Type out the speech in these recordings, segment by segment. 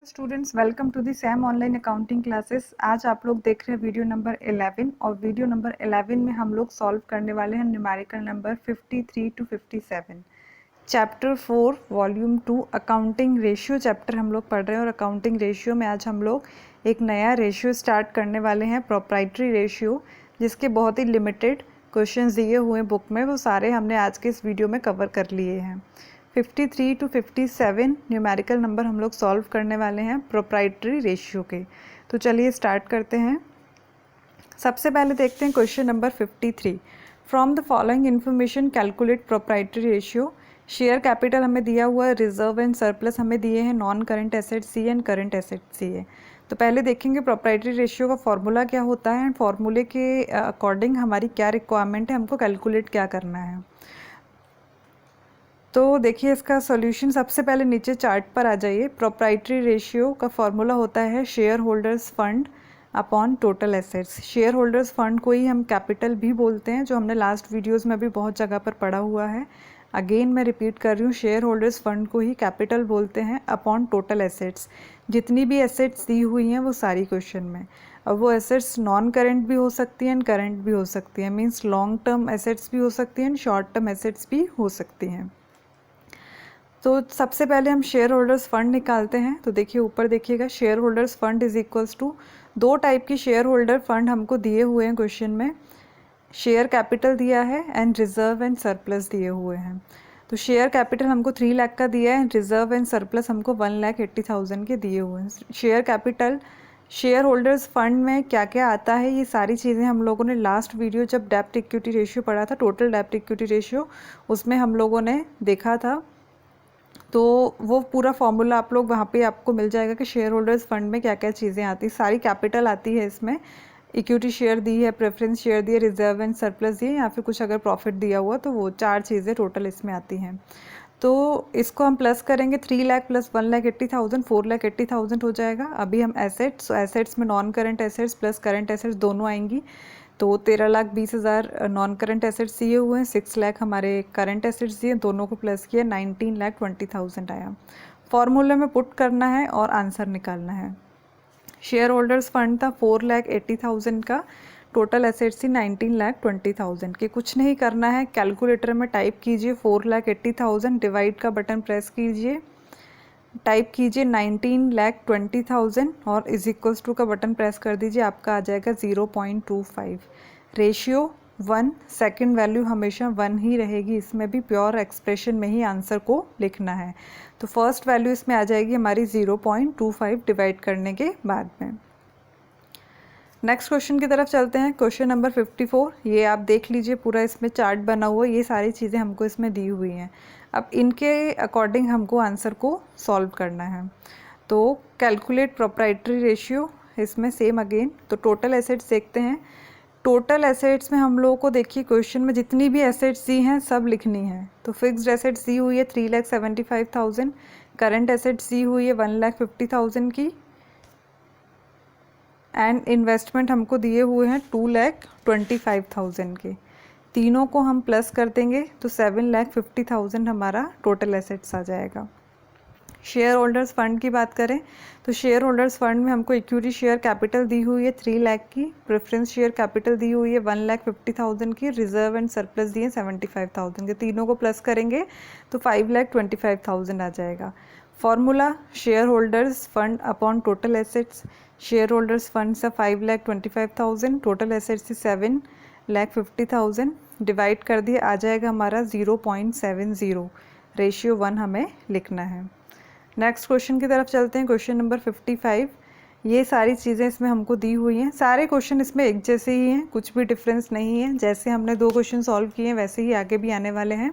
Students, welcome to the Sam online accounting classes. आज आप लोग देख रहे हैं वीडियो नंबर 11 और वीडियो नंबर 11 में हम लोग सॉल्व करने वाले हैं numerical number 53 to 57। Chapter 4 volume 2 accounting ratio chapter हम लोग पढ़ रहे हैं और अकाउंटिंग रेशियो में आज हम लोग एक नया रेशियो स्टार्ट करने वाले हैं, प्रोप्राइटरी रेशियो, जिसके बहुत ही लिमिटेड क्वेश्चंस दिए हुए बुक में, वो सारे हमने आज के इस वीडियो में कवर कर लिए हैं। 53 टू 57 न्यूमेरिकल नंबर हम लोग सॉल्व करने वाले हैं प्रोप्राइटरी रेशियो के। तो चलिए स्टार्ट करते हैं। सबसे पहले देखते हैं question number 53। From the following information calculate proprietary ratio. Share capital हमें दिया हुआ है, रिजर्व एंड सरप्लस हमें दिए हैं, non current assets and current assets है। तो पहले देखेंगे प्रोप्राइटरी रेशियो का फॉर्मूला क्या होता है एंड फॉर्मूले के अकॉर्डिंग हमारी क्या रिक्वायरमेंट है, हमको कैलकुलेट क्या करना है। तो देखिए इसका सॉल्यूशन, सबसे पहले नीचे चार्ट पर आ जाइए। प्रोप्राइटरी रेशियो का फॉर्मूला होता है share holders fund upon total assets. Share holders fund को ही हम कैपिटल भी बोलते हैं, जो हमने लास्ट वीडियोस में भी बहुत जगह पर पढ़ा हुआ है। अगेन मैं रिपीट कर रही हूँ, शेयर होल्डर्स फंड को ही कैपिटल बोलते हैं अपॉन टोटल एसेट्स। जितनी भी एसेट्स दी हुई हैं वो सारी क्वेश्चन में। अब वो एसेट्स नॉन करेंट भी हो सकती हैं एंड करेंट भी हो सकती हैं, मीन्स लॉन्ग टर्म एसेट्स भी हो सकती हैं एंड शॉर्ट टर्म एसेट्स भी हो सकती हैं। तो सबसे पहले हम शेयर होल्डर्स फंड निकालते हैं। तो देखिए ऊपर देखिएगा, shareholders fund is equals to, दो टाइप की शेयर होल्डर फंड हमको दिए हुए हैं क्वेश्चन में। शेयर कैपिटल दिया है एंड रिजर्व एंड सरप्लस दिए हुए हैं। तो शेयर कैपिटल हमको 3 लाख का दिया है, रिजर्व एंड सरप्लस हमको 1,80,000 के दिए हुए हैं। Share capital, share holders fund में क्या क्या आता है, ये सारी चीज़ें हम लोगों ने लास्ट वीडियो जब डेब्ट इक्विटी रेशियो पढ़ा था, टोटल डेब्ट इक्विटी रेशियो, उसमें हम लोगों ने देखा था। तो वो पूरा फॉर्मूला आप लोग वहाँ पे आपको मिल जाएगा कि शेयर होल्डर्स फंड में क्या क्या चीज़ें आती हैं। सारी कैपिटल आती है इसमें, इक्विटी शेयर दी है, प्रेफरेंस शेयर दी है, रिजर्व एंड सरप्लस दिए, या फिर कुछ अगर प्रॉफिट दिया हुआ, तो वो 4 चीज़ें टोटल इसमें आती हैं। तो इसको हम प्लस करेंगे, 3 लाख प्लस 1,80,000, 4,80,000 हो जाएगा। अभी हम एसेट्स, एसेट्स में non current assets plus current assets दोनों आएंगी। तो 13,20,000 नॉन करंट एसेट्स दिए हुए हैं, 6 लाख हमारे करंट एसेट्स दिए, दोनों को प्लस किया, 19,20,000 आया। फॉर्मूले में पुट करना है और आंसर निकालना है। शेयर होल्डर्स फंड था 4,80,000 का, टोटल एसेट्स थी 19,20,000 की। कुछ नहीं करना है, कैलकुलेटर में टाइप कीजिए 4,80,000, डिवाइड का बटन प्रेस कीजिए, टाइप कीजिए 19,20,000 और इज इक्वल्स टू का बटन प्रेस कर दीजिए, आपका आ जाएगा 0.25। रेशियो 1, सेकंड वैल्यू हमेशा 1 ही रहेगी, इसमें भी प्योर एक्सप्रेशन में ही आंसर को लिखना है। तो फर्स्ट वैल्यू इसमें आ जाएगी हमारी 0.25 डिवाइड करने के बाद में। नेक्स्ट क्वेश्चन की तरफ चलते हैं। क्वेश्चन नंबर 54, ये आप देख लीजिए, पूरा इसमें चार्ट बना हुआ है, ये सारी चीज़ें हमको इसमें दी हुई हैं। अब इनके अकॉर्डिंग हमको आंसर को सॉल्व करना है। तो कैलकुलेट प्रोप्राइटरी रेशियो, इसमें सेम अगेन। तो टोटल एसेट्स देखते हैं। टोटल एसेट्स में हम लोगों को देखिए क्वेश्चन में जितनी भी एसेट्स दी हैं सब लिखनी है। तो फिक्स्ड एसेट्स दी हुई है 3,75,000, करंट एसेट्स दी हुई है 1,50,000 की, एंड इन्वेस्टमेंट हमको दिए हुए हैं 2,25,000 के। तीनों को हम प्लस कर देंगे तो 7,50,000 हमारा टोटल एसेट्स आ जाएगा। शेयर होल्डर्स फंड की बात करें तो शेयर होल्डर्स फंड में हमको इक्विटी शेयर कैपिटल दी हुई है 3 लाख की, प्रेफरेंस शेयर कैपिटल दी हुई है 1,50,000 की, रिजर्व एंड सरप्लस दिए 75,000 के। तीनों को प्लस करेंगे तो 5,25,000 आ जाएगा। Formula share holders fund upon total assets. Share holders fund से 5,25,000, टोटल एसेट्स से 7,50,000, डिवाइड कर दिए, आ जाएगा हमारा 0.70। रेशियो 1 हमें लिखना है। नेक्स्ट क्वेश्चन की तरफ चलते हैं। क्वेश्चन नंबर 55, ये सारी चीज़ें इसमें हमको दी हुई हैं। सारे क्वेश्चन इसमें एक जैसे ही हैं, कुछ भी डिफरेंस नहीं है। जैसे हमने 2 क्वेश्चन सॉल्व किए हैं वैसे ही आगे भी आने वाले हैं।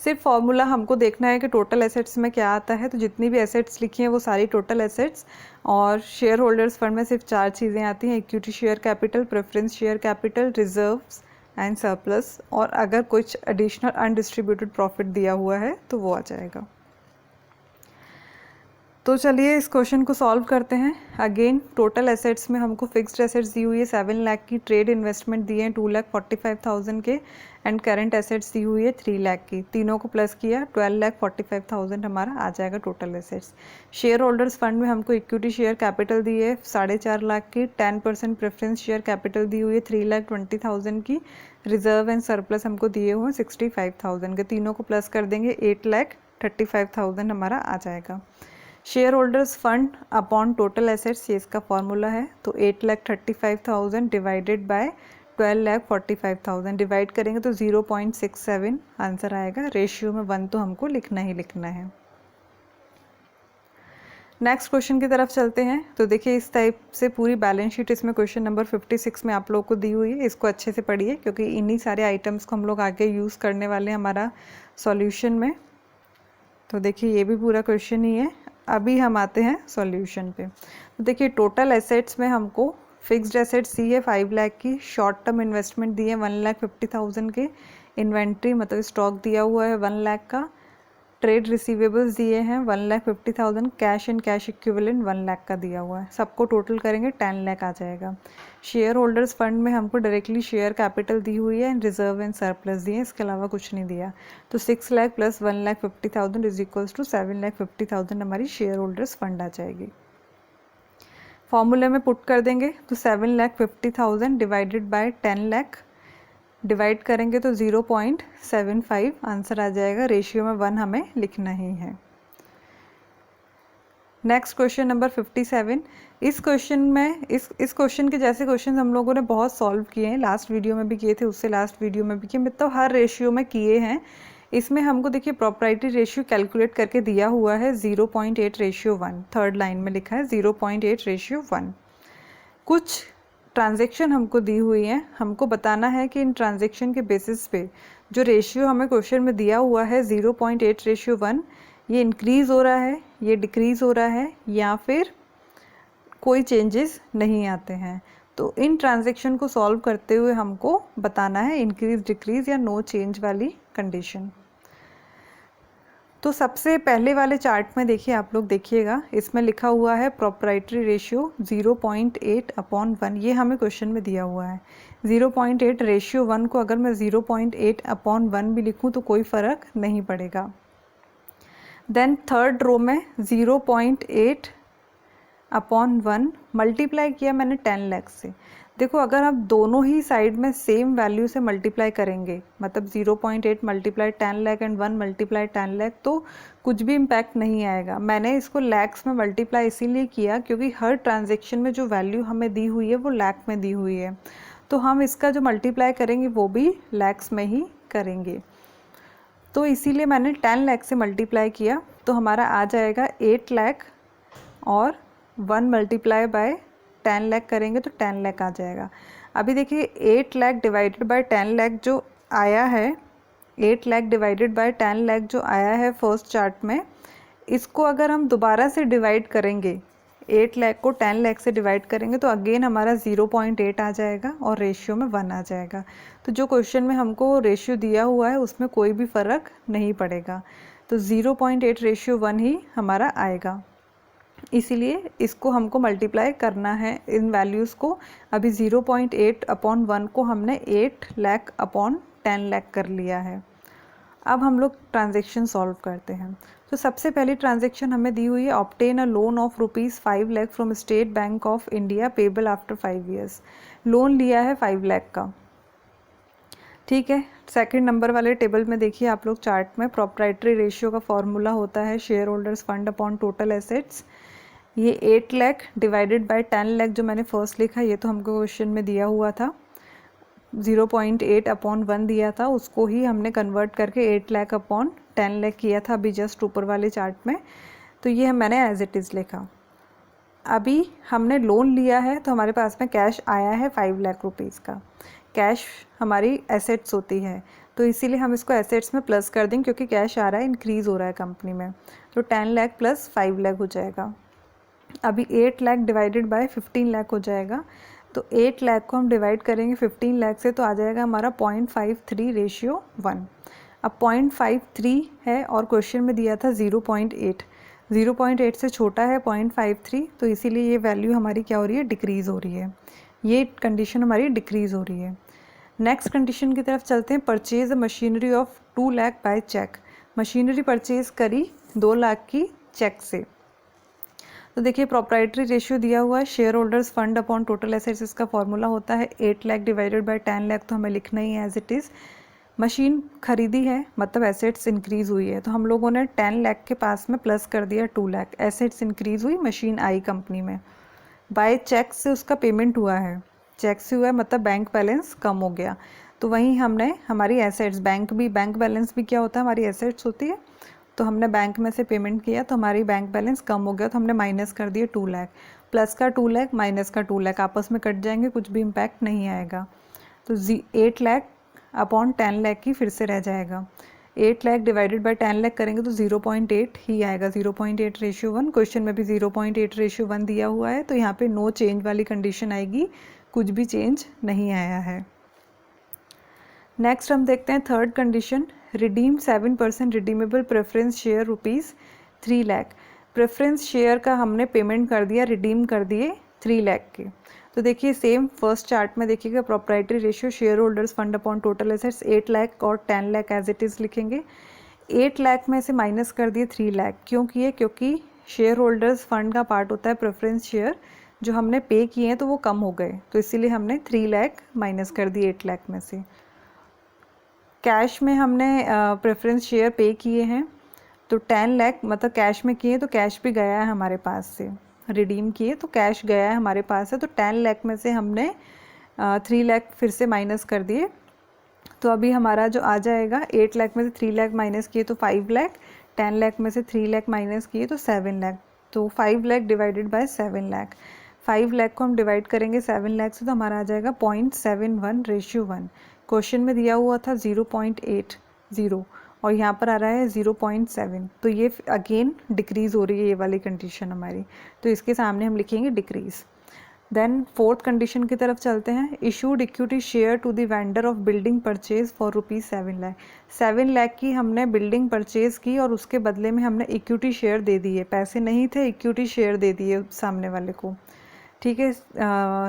सिर्फ फॉर्मूला हमको देखना है कि टोटल एसेट्स में क्या आता है। तो जितनी भी एसेट्स लिखी हैं वो सारी टोटल एसेट्स, और शेयर होल्डर्स फंड में सिर्फ 4 चीज़ें आती हैं, equity share capital, preference share capital, reserves and surplus, और अगर कुछ एडिशनल अनडिस्ट्रीब्यूटेड प्रॉफिट दिया हुआ है तो वो आ जाएगा। तो चलिए इस क्वेश्चन को सॉल्व करते हैं। अगेन टोटल एसेट्स में हमको फिक्स्ड एसेट्स दी हुई है 7 लाख की, ट्रेड इन्वेस्टमेंट दिए हैं 2,45,000 के, एंड करंट एसेट्स दी हुई है 3 लाख की। तीनों को प्लस किया 12,45,000 हमारा आ जाएगा total assets. Share holders fund में हमको इक्विटी शेयर कैपिटल दी है 4.5 लाख की, 10% प्रेफरेंस शेयर कैपिटल दी हुई है 3,20,000 की, रिजर्व एंड सरप्लस हमको दिए हुए 65,000 के। तीनों को प्लस कर देंगे 8,35,000 हमारा आ जाएगा। Share holders fund upon total assets, ये इसका फॉर्मूला है। तो 8,35,000 डिवाइडेड बाय 12,45,000 डिवाइड करेंगे तो 0.67 आंसर आएगा। रेशियो में 1 तो हमको लिखना ही लिखना है। नेक्स्ट क्वेश्चन की तरफ चलते हैं। तो देखिए इस टाइप से पूरी बैलेंस शीट इसमें क्वेश्चन नंबर 56 में आप लोगों को दी हुई है। इसको अच्छे से पढ़िए क्योंकि इन्हीं सारे आइटम्स को हम लोग आगे यूज़ करने वाले हैं हमारा सॉल्यूशन में। तो देखिए ये भी पूरा क्वेश्चन ही है। अभी हम आते हैं सॉल्यूशन पे। तो देखिए टोटल एसेट्स में हमको फिक्स्ड एसेट्स दी है 5 लाख की, शॉर्ट टर्म इन्वेस्टमेंट दी है 1,50,000 के, इन्वेंट्री मतलब स्टॉक दिया हुआ है 1 लाख का, ट्रेड रिसीवेबल्स दिए हैं 1,50,000, cash and cash equivalent 1 lakh का दिया हुआ है। सबको टोटल करेंगे 10 लाख आ जाएगा। शेयर होल्डर्स फंड में हमको डायरेक्टली शेयर कैपिटल दी हुई है एंड रिजर्व एंड सरप्लस दिए, इसके अलावा कुछ नहीं दिया। तो 6 lakh plus 1,50,000 is equals to 7,50,000 हमारी शेयर होल्डर्स फंड आ जाएगी। फॉर्मूले में पुट कर देंगे तो 7,50,000 डिवाइडेड बाय 10 लाख, डिवाइड करेंगे तो 0.75 आंसर आ जाएगा। रेशियो में 1 हमें लिखना ही है। Next question number 57। इस क्वेश्चन में इस क्वेश्चन के जैसे क्वेश्चन हम लोगों ने बहुत सॉल्व किए हैं, लास्ट वीडियो में भी किए थे, उससे लास्ट वीडियो में भी किए, मतलब हर रेशियो में किए हैं। इसमें हमको देखिए प्रॉपर्टी रेशियो कैलकुलेट करके दिया हुआ है 0.8 रेशियो 1, थर्ड लाइन में लिखा है 0.8 रेशियो 1। कुछ ट्रांजैक्शन हमको दी हुई है, हमको बताना है कि इन ट्रांजैक्शन के बेसिस पे जो रेशियो हमें क्वेश्चन में दिया हुआ है 0.8 रेशियो 1, ये इंक्रीज़ हो रहा है, ये डिक्रीज़ हो रहा है, या फिर कोई चेंजेस नहीं आते हैं। तो इन ट्रांजैक्शन को सॉल्व करते हुए हमको बताना है इंक्रीज़ डिक्रीज़ या नो चेंज वाली कंडीशन। तो सबसे पहले वाले चार्ट में देखिए, आप लोग देखिएगा, इसमें लिखा हुआ है प्रोप्राइटरी रेशियो 0.8/1, ये हमें क्वेश्चन में दिया हुआ है। 0.8 रेशियो 1 को अगर मैं 0.8/1 भी लिखूं तो कोई फ़र्क नहीं पड़ेगा। देन थर्ड रो में 0.8/1 मल्टीप्लाई किया मैंने 10 लाख से। देखो अगर आप दोनों ही साइड में सेम वैल्यू से मल्टीप्लाई करेंगे, मतलब 0.8 multiply 10 lakh and 1 multiply 10 lakh, तो कुछ भी इम्पैक्ट नहीं आएगा। मैंने इसको लैक्स में मल्टीप्लाई इसीलिए किया क्योंकि हर ट्रांजैक्शन में जो वैल्यू हमें दी हुई है वो लाख में दी हुई है, तो हम इसका जो मल्टीप्लाई करेंगे वो भी लैक्स में ही करेंगे। तो इसीलिए मैंने 10 लाख से मल्टीप्लाई किया, तो हमारा आ जाएगा 8 लाख, और 1 मल्टीप्लाई बाय 10 लाख करेंगे तो 10 लाख आ जाएगा। अभी देखिए 8 लाख डिवाइडेड बाय 10 लाख जो आया है, 8 लाख डिवाइडेड बाय 10 लाख जो आया है फर्स्ट चार्ट में, इसको अगर हम दोबारा से डिवाइड करेंगे, 8 लाख को 10 लाख से डिवाइड करेंगे तो अगेन हमारा 0.8 आ जाएगा और रेशियो में 1 आ जाएगा। तो जो क्वेश्चन में हमको रेशियो दिया हुआ है उसमें कोई भी फ़र्क नहीं पड़ेगा, तो 0.8 रेशियो 1 ही हमारा आएगा। इसीलिए इसको हमको मल्टीप्लाई करना है इन वैल्यूज़ को। अभी 0.8/1 को हमने 8 लाख अपॉन 10 लाख कर लिया है। अब हम लोग ट्रांजैक्शन सॉल्व करते हैं। तो सबसे पहली ट्रांजैक्शन हमें दी हुई है obtain a loan of ₹5 lakh from state bank of India payable after 5 years. Loan लिया है 5 लाख का, ठीक है। सेकंड नंबर वाले टेबल में देखिए आप लोग चार्ट में, प्रॉपर्टी रेशियो का फॉर्मूला होता है share holders fund upon total assets. ये 8 लाख डिवाइडेड बाय 10 लाख जो मैंने फर्स्ट लिखा, ये तो हमको क्वेश्चन में दिया हुआ था, 0.8/1 दिया था, उसको ही हमने कन्वर्ट करके 8 लाख अपॉन 10 लाख किया था अभी जस्ट ऊपर वाले चार्ट में। तो ये मैंने एज इट इज़ लिखा। अभी हमने लोन लिया है तो हमारे पास में कैश आया है 5 लाख रुपीज़ का। कैश हमारी एसेट्स होती है, तो इसीलिए हम इसको एसेट्स में प्लस कर देंगे क्योंकि कैश आ रहा है, इंक्रीज़ हो रहा है कंपनी में। तो 10 लाख प्लस 5 लाख हो जाएगा। अभी 8 लाख डिवाइडेड बाय 15 लाख हो जाएगा, तो 8 लाख को हम डिवाइड करेंगे 15 लाख से तो आ जाएगा हमारा 0.53 रेशियो 1। अब 0.53 है और क्वेश्चन में दिया था 0.8, 0.8 से छोटा है 0.53, तो इसीलिए ये वैल्यू हमारी क्या हो रही है, डिक्रीज़ हो रही है। ये कंडीशन हमारी डिक्रीज़ हो रही है। नेक्स्ट कंडीशन की तरफ चलते हैं। Purchase a machinery of 2 lakh by cheque. Machinery purchase करी 2 लाख की चेक से। तो देखिए प्रोप्राइटरी रेशियो दिया हुआ है, share holders fund upon total assets, इसका फॉर्मूला होता है 8 लाख डिवाइडेड बाय 10 लाख, तो हमें लिखना ही है एज इट इज़। मशीन खरीदी है मतलब एसेट्स इंक्रीज़ हुई है, तो हम लोगों ने 10 लाख के पास में प्लस कर दिया 2 लाख, एसेट्स इंक्रीज़ हुई, मशीन आई कंपनी में। बाय चेक से उसका पेमेंट हुआ है, चेक से हुआ है मतलब बैंक बैलेंस कम हो गया, तो वहीं हमने हमारी एसेट्स, बैंक बैलेंस भी क्या होता है, हमारी एसेट्स होती है, तो हमने बैंक में से पेमेंट किया तो हमारी बैंक बैलेंस कम हो गया, तो हमने माइनस कर दिए 2 लाख। प्लस का 2 लाख माइनस का 2 लाख आपस में कट जाएंगे, कुछ भी इम्पैक्ट नहीं आएगा। तो 8 लाख अपॉन 10 लाख की फिर से रह जाएगा। 8 लाख डिवाइडेड बाय 10 लाख करेंगे तो 0.8 ही आएगा, 0.8 रेशियो 1। क्वेश्चन में भी 0.8 रेशियो 1 दिया हुआ है, तो यहाँ पे नो चेंज वाली कंडीशन आएगी, कुछ भी चेंज नहीं आया है। नेक्स्ट हम देखते हैं third condition. Redeem 7% redeemable preference share ₹3 lakh. Preference share का हमने पेमेंट कर दिया, रिडीम कर दिए 3 लाख के। तो देखिए सेम फर्स्ट चार्ट में देखिएगा, proprietary ratio share holders fund upon total assets 8 lakh और 10 लाख एज इट इज़ लिखेंगे। 8 लाख में से माइनस कर दिए 3 लाख, क्यों किए, क्योंकि शेयर होल्डर्स फंड का पार्ट होता है प्रेफरेंस शेयर, जो हमने पे किए हैं तो वो कम हो गए, तो इसीलिए हमने 3 लाख माइनस कर दिए 8 लाख में से। कैश में हमने प्रेफरेंस शेयर पे किए हैं, तो 10 लाख मतलब कैश में किए तो कैश भी गया है हमारे पास से, रिडीम किए तो कैश गया है हमारे पास से, तो 10 लाख में से हमने 3 लाख फिर से माइनस कर दिए, तो अभी हमारा जो आ जाएगा 8 लाख में से 3 लाख माइनस किए तो 5 लाख, 10 लाख में से 3 लाख माइनस किए तो 7 लाख, तो 5 लाख डिवाइडेड बाय 7 लाख। 5 लाख को हम डिवाइड करेंगे 7 लाख से तो हमारा आ जाएगा 0.71 रेशियो 1। क्वेश्चन में दिया हुआ था 0.80 और यहाँ पर आ रहा है 0.7, तो ये अगेन डिक्रीज़ हो रही है ये वाली कंडीशन हमारी, तो इसके सामने हम लिखेंगे डिक्रीज़। देन फोर्थ कंडीशन की तरफ चलते हैं। Issued equity share to the vendor of building purchase for ₹7 lakh. 7 lakh की हमने बिल्डिंग परचेज की और उसके बदले में हमने इक्विटी शेयर दे दिए, पैसे नहीं थे, इक्विटी शेयर दे दिए सामने वाले को। ठीक है,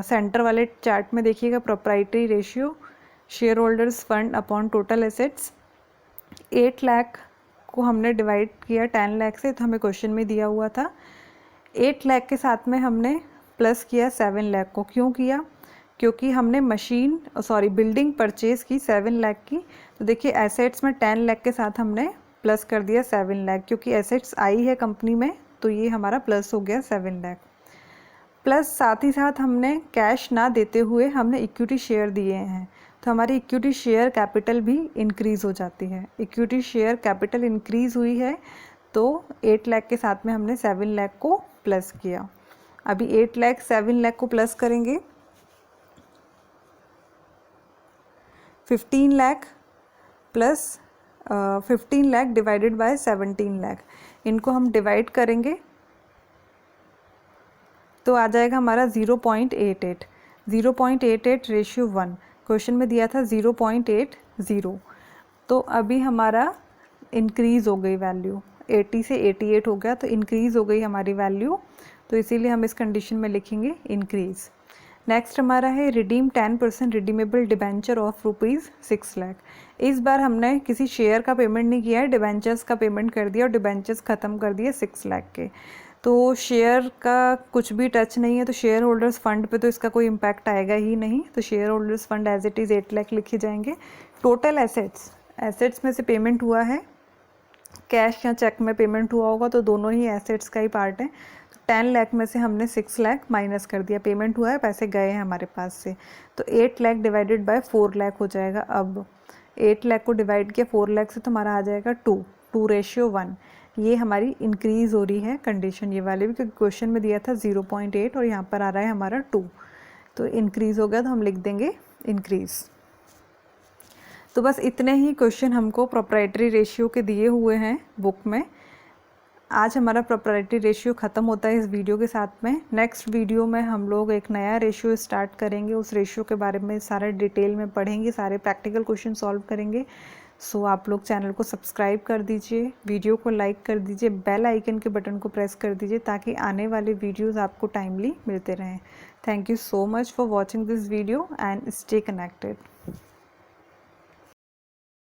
सेंटर वाले चार्ट में देखिएगा proprietary ratio share holders fund upon total assets. 8 lakh को हमने डिवाइड किया 10 लाख से, तो हमें क्वेश्चन में दिया हुआ था 8 लाख के साथ में हमने प्लस किया 7 लाख को। क्यों किया, क्योंकि हमने बिल्डिंग परचेज की 7 लाख की, तो देखिए एसेट्स में 10 लाख के साथ हमने प्लस कर दिया 7 लाख, क्योंकि एसेट्स आई है कंपनी में, तो ये हमारा प्लस हो गया 7 लाख। प्लस साथ ही साथ हमने कैश ना देते हुए हमने इक्विटी शेयर दिए हैं, तो हमारी इक्विटी शेयर कैपिटल भी इंक्रीज़ हो जाती है। इक्विटी शेयर कैपिटल इंक्रीज़ हुई है, तो 8 लाख के साथ में हमने 7 लाख को प्लस किया। अभी 8 लाख 7 लाख को प्लस करेंगे, 15 lakh plus 15 lakh divided by 17 lakh, इनको हम डिवाइड करेंगे तो आ जाएगा हमारा 0.88 रेशियो 1। क्वेश्चन में दिया था 0.80, तो अभी हमारा इंक्रीज़ हो गई वैल्यू, 80 से 88 हो गया, तो इंक्रीज़ हो गई हमारी वैल्यू, तो इसीलिए हम इस कंडीशन में लिखेंगे इंक्रीज़। नेक्स्ट हमारा है redeem 10% redeemable debenture of ₹6 lakh. इस बार हमने किसी शेयर का पेमेंट नहीं किया है, डिबेंचर्स का पेमेंट कर दिया और डिबेंचर्स ख़त्म कर दिए 6 लाख के, तो शेयर का कुछ भी टच नहीं है, तो शेयर होल्डर्स फंड पे तो इसका कोई इम्पैक्ट आएगा ही नहीं, तो shareholders fund as it is 8 lakh लिखे जाएंगे। टोटल एसेट्स में से पेमेंट हुआ है, कैश या चेक में पेमेंट हुआ होगा, तो दोनों ही एसेट्स का ही पार्ट है। 10 लाख में से हमने 6 लाख माइनस कर दिया, पेमेंट हुआ है, पैसे गए हैं हमारे पास से, तो 8 लाख डिवाइडेड बाय 4 लाख हो जाएगा। अब 8 लाख को डिवाइड किया 4 लाख से तो हमारा आ जाएगा 2 रेशियो 1। ये हमारी इंक्रीज़ हो रही है कंडीशन, ये वाले भी, क्योंकि क्वेश्चन में दिया था 0.8 और यहाँ पर आ रहा है हमारा 2, तो इंक्रीज़ हो गया, तो हम लिख देंगे इंक्रीज़। तो बस इतने ही क्वेश्चन हमको प्रोप्राइटरी रेशियो के दिए हुए हैं बुक में। आज हमारा प्रोप्राइटरी रेशियो ख़त्म होता है इस वीडियो के साथ में। नेक्स्ट वीडियो में हम लोग एक नया रेशियो स्टार्ट करेंगे, उस रेशियो के बारे में सारे डिटेल में पढ़ेंगे, सारे प्रैक्टिकल क्वेश्चन सॉल्व करेंगे। सो आप लोग चैनल को सब्सक्राइब कर दीजिए, वीडियो को लाइक कर दीजिए, बेल आइकन के बटन को प्रेस कर दीजिए ताकि आने वाले वीडियोस आपको टाइमली मिलते रहें। Thank you so much for watching this video and stay connected.